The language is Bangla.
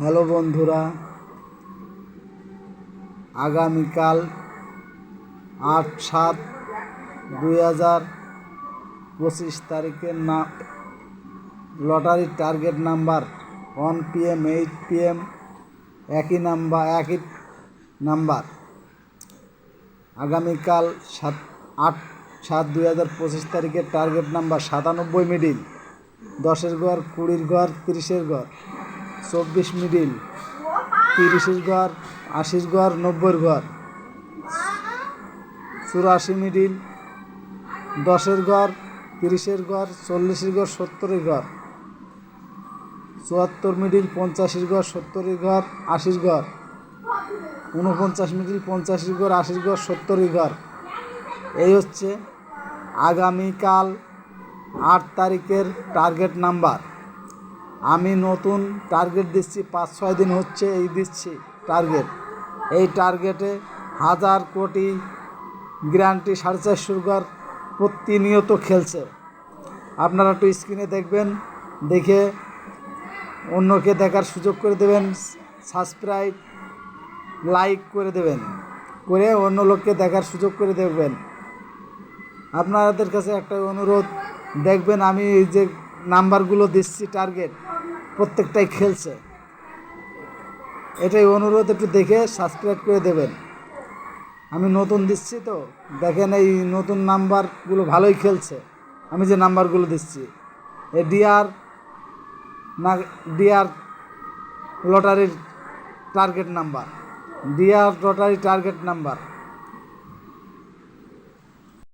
হ্যালো বন্ধুরা, আগামীকাল 8/7/2025 তারিখের লটারির টার্গেট নাম্বার 1 PM 8 PM একই নাম্বার। আগামীকাল 8/7/2025 তারিখের টার্গেট নাম্বার 97 মিডিল, 10-এর ঘর, 20-এর ঘর, 30-এর ঘর, 24 মিডিল, 30-এর ঘর, 80-এর ঘর, 90-এর ঘর, 84 মিডিল, 10-এর ঘর, 30-এর ঘর, 40-এর ঘর, 70-এর ঘর, 74 মিডিল, 50-এর ঘর, 70-এর ঘর, 80-এর ঘর, 49 মিডিল, 50-এর ঘর, 80-এর ঘর, 70-এর ঘর। এই হচ্ছে আগামীকাল 8 তারিখের টার্গেট নাম্বার। আমি নতুন টার্গেট দিচ্ছি, 5-6 দিন হচ্ছে দিচ্ছি টার্গেট। এই টার্গেটে 1000 কোটি গ্যারান্টি 450 ঘর প্রতিনিয়ত খেলছে। আপনারা একটু স্ক্রিনে দেখবেন, দেখে অন্যকে দেখার সুযোগ করে দেবেন, সাবস্ক্রাইব লাইক করে দেবেন, করে অন্য লোককে দেখার সুযোগ করে দেবেন। আপনাদের কাছে একটা অনুরোধ, দেখবেন আমি এই যে নাম্বারগুলো দিচ্ছি টার্গেট, প্রত্যেকটাই খেলছে। এটাই অনুরোধ, একটু দেখে সাবস্ক্রাইব করে দেবেন। আমি নতুন দিচ্ছি তো, দেখেন এই নতুন নাম্বারগুলো ভালোই খেলছে। আমি যে নাম্বারগুলো দিচ্ছি এই ডিআর লটারির target number, DR lottery target number.